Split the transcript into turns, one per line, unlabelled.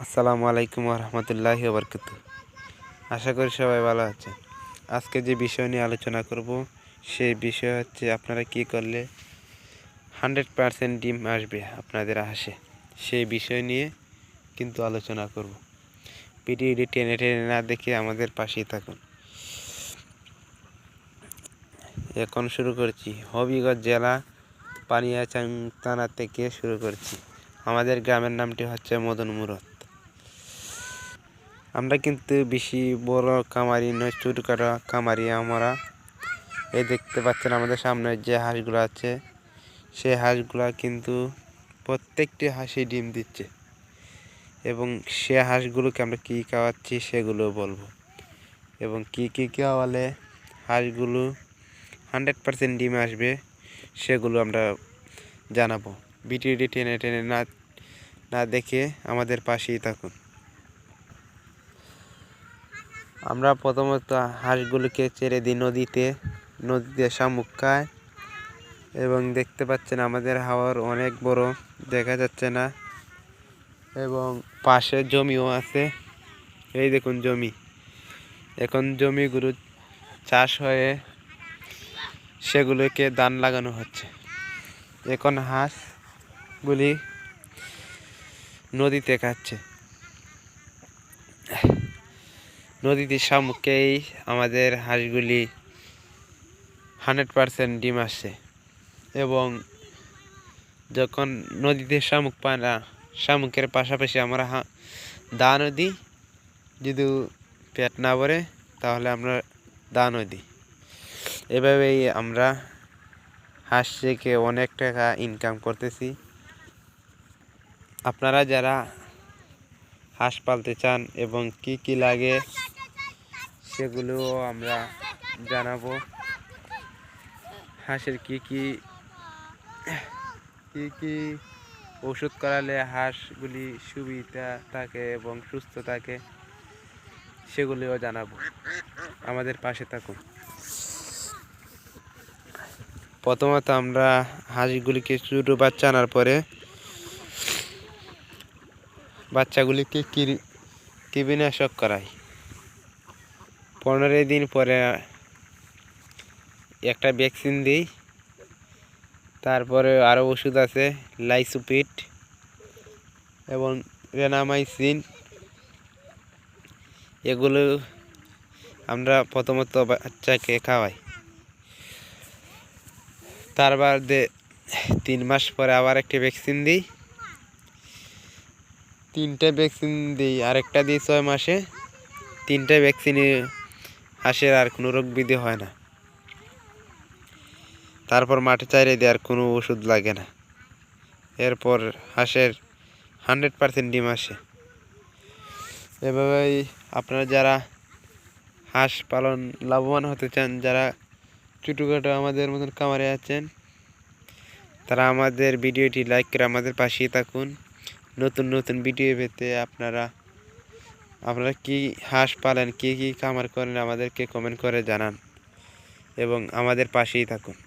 আসসালামু আলাইকুম রহমতুল্লাহি ওবরকাতুহ। আশা করি সবাই ভালো আছেন। আজকে যে বিষয় নিয়ে আলোচনা করব সেই বিষয় হচ্ছে আপনারা কি করলে 100% ডিম আসবে আপনাদের হাঁসে, সেই বিষয় নিয়ে কিন্তু আলোচনা করব। ভিডিওটি টেনে টেনে না দেখে আমাদের পাশেই থাকুন। এখন শুরু করছি। হবিগঞ্জ জেলা পানিয়াচাং থানা থেকে শুরু করছি। আমাদের গ্রামের নামটি হচ্ছে মদন মুরাদ। আমরা কিন্তু বেশি বড় কামারি নয়, ছোটখাটো কামারি আমরা। এই দেখতে পাচ্ছেন আমাদের সামনে যে হাঁসগুলো আছে, সেই হাঁসগুলো কিন্তু প্রত্যেকটি হাঁসই ডিম দিচ্ছে, এবং সে হাঁসগুলোকে আমরা কী খাওয়াচ্ছি সেগুলো বলবো, এবং কী খাওয়ালে হাঁসগুলো 100% ডিম আসবে সেগুলো আমরা জানাবো। ভিডিওটি টেনে টেনে না দেখে আমাদের পাশেই থাকুন। আমরা প্রথমত হাঁসগুলোকে ছেড়ে দিই নদীতে শামুক খায়, এবং দেখতে পাচ্ছেন আমাদের হাওর অনেক বড়, দেখা যাচ্ছে না, এবং পাশে জমিও আছে। এই দেখুন জমি, এখন জমিগুলো চাষ হয়ে সেগুলোকে ধান লাগানো হচ্ছে। এখন হাঁসগুলি নদীতে খাচ্ছে। নদীতে শামুককেই আমাদের হাঁসগুলি 100% ডিম আসছে, এবং যখন নদীতে শামুক পায় না, শামুকের পাশাপাশি আমরা দানও দিই। যদি পেট না ভরে তাহলে আমরা দানও দিই। এভাবেই আমরা হাঁস থেকে অনেক টাকা ইনকাম করতেছি। আপনারা যারা হাঁস পালতে চান এবং কি লাগে সেগুলোও আমরা জানাবো। হাঁসের কি ওষুধ করালে হাঁসগুলি সুবিধা থাকে এবং সুস্থ থাকে সেগুলিও জানাবো। আমাদের পাশে থাকুন। প্রথমত আমরা হাঁসগুলিকে ছোটো বাচ্চা আনার পরে বাচ্চাগুলিকে কীটনাশক করাই। 15 দিন পরে একটা ভ্যাকসিন দিই। তারপরে আরও ওষুধ আছে, লাইসোপিট এবং রেনামাইসিন। এগুলো আমরা প্রথমত বাচ্চাকে খাওয়াই। তার বাদে 3 মাস পরে আবার একটা ভ্যাকসিন দিই। 3টে ভ্যাকসিন দিই, আরেকটা দিই 6 মাসে। 3টে ভ্যাকসিনে হাঁসের আর কোনো রোগ ব্যাধি হয় না। তারপর মাঠে চাইরে দিয়ে আর কোনো ওষুধ লাগে না। এরপর হাঁসের 100% ডিম আসে। এভাবেই আপনারা যারা হাঁস পালন লাভবান হতে চান, যারা ছোটোখাটো আমাদের মতন খামারে আছেন, তারা আমাদের ভিডিওটি লাইক করে আমাদের পাশেই থাকুন। নতুন নতুন ভিডিও পেতে আপনারা কি হাঁস পালেন, কি খামার করেন আমাদেরকে কমেন্ট করে জানান, এবং আমাদের পাশেই থাকুন।